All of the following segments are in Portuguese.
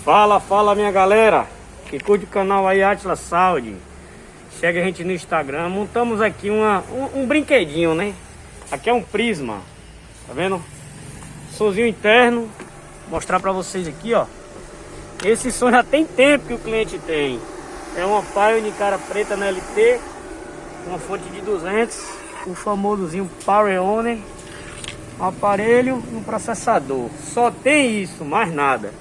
Fala minha galera que curte o canal aí Atlas Saúde. Chega a gente no Instagram. Montamos aqui um brinquedinho, né? Aqui é um prisma, tá vendo? Somzinho interno. Vou mostrar pra vocês aqui, ó. Esse som já tem tempo que o cliente tem. É uma Pioneer cara preta na LT, uma fonte de 200, o famosozinho Power On, um aparelho e um processador. Só tem isso, mais nada.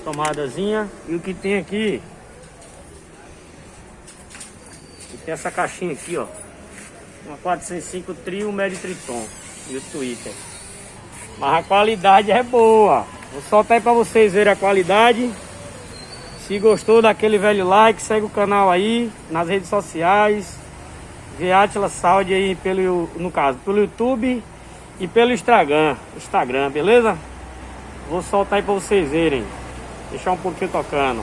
Tomadazinha. E o que tem aqui? Tem essa caixinha aqui, ó. Uma 405 trio, médio triton. E o Twitter. Mas a qualidade é boa. Vou soltar aí pra vocês verem a qualidade. Se gostou, dá aquele velho like. Segue o canal aí nas redes sociais. Vê Atlas Saúde aí no caso, pelo YouTube e pelo Instagram, beleza? Vou soltar aí pra vocês verem. Deixar um pouquinho tocando.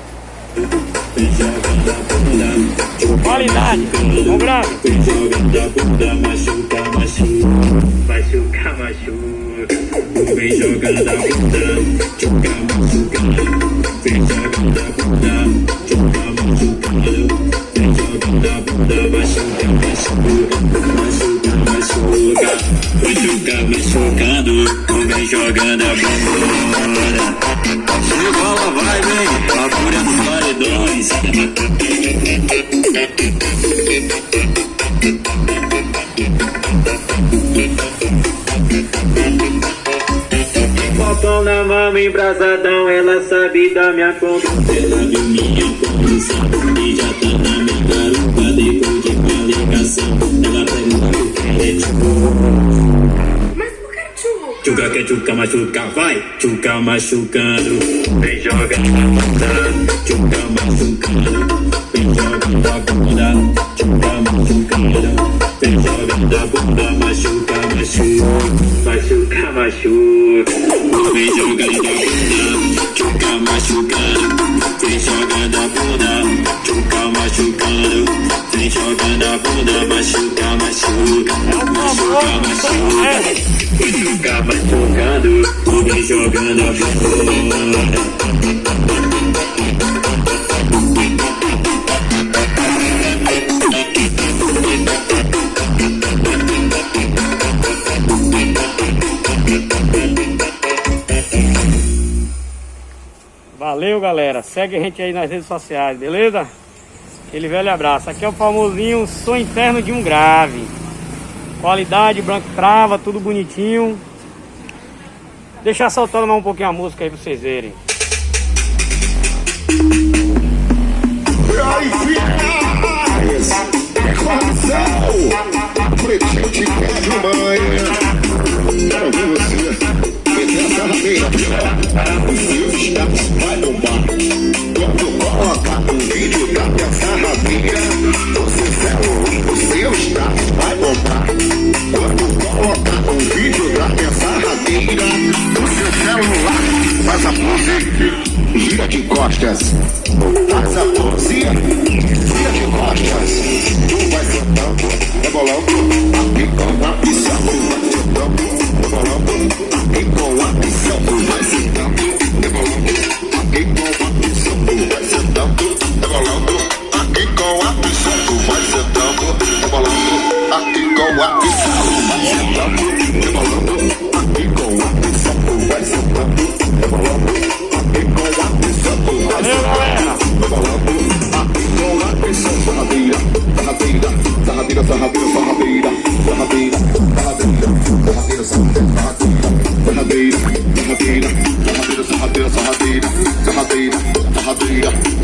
Qualidade, vamos grave. Machuca, vem jogando a bunda, chuca, machucando. Vem jogando a bunda, chuca, machucando. Vem jogando a bunda, machuca, machucando. Vem jogando a bunda. Se bola vai, vem, a fúria dos paredões. Copão na mão, embrasadão, ela sabe da minha conta. Ela viu minha condição e já tá na minha garupa. Depois de uma ligação, ela pergunta o que é tipo. Chuca que chuca machuca, vai, chuca machucando. Vem jogando a bunda, chuca machucando. Vem jogando a bunda, chuca machucando. Vem jogando a bunda, machuca, machuca. Vem jogando a bunda, chuca machucando. Vem jogando a bunda, chuca machucando. Vem jogando a bunda, machuca. Chuca machucando, vem jogando a bunda. Valeu, galera. Segue a gente aí nas redes sociais, beleza? Aquele velho abraço. Aqui é o famosinho som interno de um grave. Qualidade, branco trava, tudo bonitinho. Deixa soltando mais um pouquinho a música aí pra vocês verem. Pretinho de pé de manhã. Quero ver você meter essa rabeira. Os seus status vai bombar. Quando coloca um vídeo da essa rabeira, você celular, o seu status vai bombar. Quando coloca um vídeo da essa rabeira, o seu celular faz a pose, gira de costas. Faz a pose, gira de costas. Tu vai sentando, rebolando, aqui com a pisão, tu vai sentando, rebolando, aqui com a pisão, tu vai sentando, rebolando, aqui com a pisão, tu vai sentando, rebolando, aqui com a pisão, tu vai sentando, rebolando, aqui com a pisão, tu vai sentando, rebolando, aqui com a pisão, tu vai sentando, rebolando, aqui com a pisão, tu vai sentando, rebolando, aqui com a pisão, sarrabeira, sarrabeira, sarrabeira, sarrabeira, sarrabeira, sarrabeira, sarrabeira, sarrabeira, sarrabeira, sarrabeira, sarrabeira, sarrabeira, sarrabeira, sarrabeira, sarrabeira, sarrabeira.